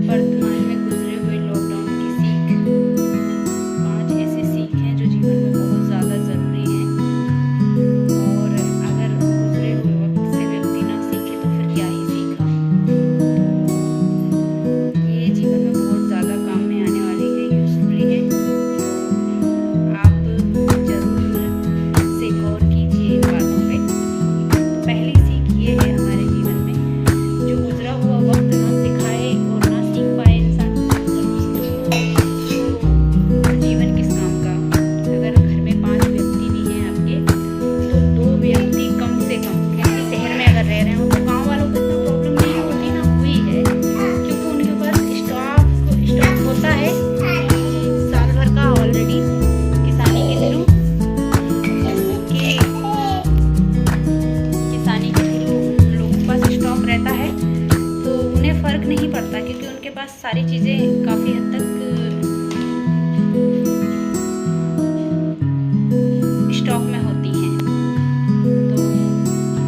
वर्तमान में गुजरे हुए लॉकडाउन की सीख। 5 ऐसी सीख हैं जो जीवन में बहुत ज़्यादा ज़रूरी हैं, और अगर गुजरे हुए वक्त से व्यक्ति ना सीखे तो फिर क्या ही सीखा। ये जीवन में बहुत ज़्यादा काम में आने वाली है, यूज़फुली है। आप ज़रूर से गौर कीजिए इन बातों पे। पहली सीख ये है हमारे जीवन में, जो गुजरा हुआ वक्त ना सिखाए और ना सीख पाए इंसान, तो जीवन किस काम का। अगर घर में 5 व्यक्ति भी हैं आपके, तो 2 व्यक्ति कम से कम, क्योंकि शहर में अगर रह रहे हो तो गांव वालों को इतना प्रॉब्लम नहीं होती ना, हुई है क्योंकि उनके पास स्टॉक होता है साल भर का ऑलरेडी किसानी के थ्रू लोगों के पास स्टॉक रहता है, तो उन्हें फ़र्क नहीं पड़ता क्योंकि उनके पास सारी चीज़ें काफ़ी हद तक स्टॉक में होती हैं। तो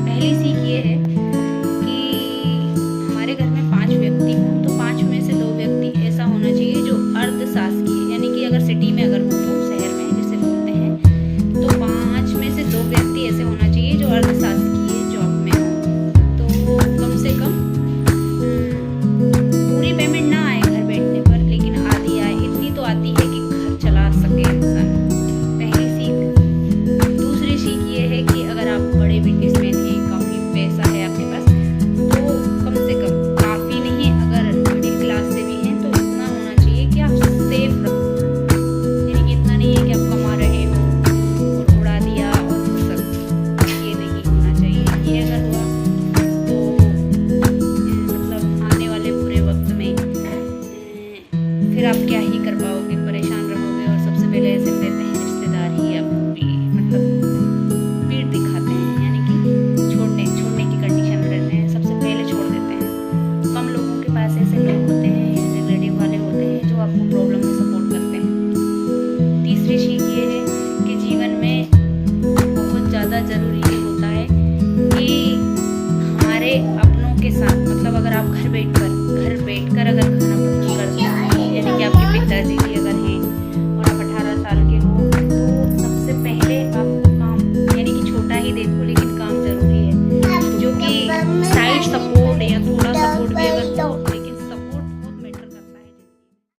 पहली सीख ये है कि हमारे घर में 5 व्यक्ति हों तो 5 में से 2 व्यक्ति ऐसा होना चाहिए जो अर्धशासकीय है, यानी कि अगर सिटी में अगर हो तो शहर में जिसे बोलते हैं, तो 5 में से 2 व्यक्ति ऐसे होना चाहिए जो अर्धशासकीय जॉब में हो। तो कम से कम पूरी पेमेंट ना आए घर बैठने पर, लेकिन आधी आए, इतनी तो आती है कि घर चला सके इंसान। पहली सीख। दूसरी सीख ये है कि अगर आप बड़े बिजनेसमैन हैं, काफ़ी पैसा है आपके पास, तो कम से कम, काफ़ी नहीं, अगर मिडिल क्लास से भी हैं तो इतना होना चाहिए कि आप सेफ रहो। यानी कि इतना नहीं है कि आप कमा रहे हो और उड़ा दिया और सब, ये नहीं होना चाहिए। ये अगर हुआ तो मतलब आने वाले बुरे वक्त में फिर आप क्या ही कर पाओगे, परेशान रहोगे। और सबसे पहले ऐसे कहते हैं रिश्तेदार ही आपकी मतलब पीठ दिखाते हैं, यानी कि छोड़ने की कंडीशन में रहते हैं, सबसे पहले छोड़ देते हैं। कम लोगों के पास ऐसे लोग होते हैं, रिलेटिव वाले होते हैं जो आपको प्रॉब्लम में सपोर्ट करते हैं। तीसरी सीख ये है कि जीवन में बहुत ज़्यादा ज़रूरी ये होता है कि हमारे अपनों के साथ, मतलब अगर आप घर बैठकर अगर खाना पसंद करते हैं, यानी कि आपके पिताजी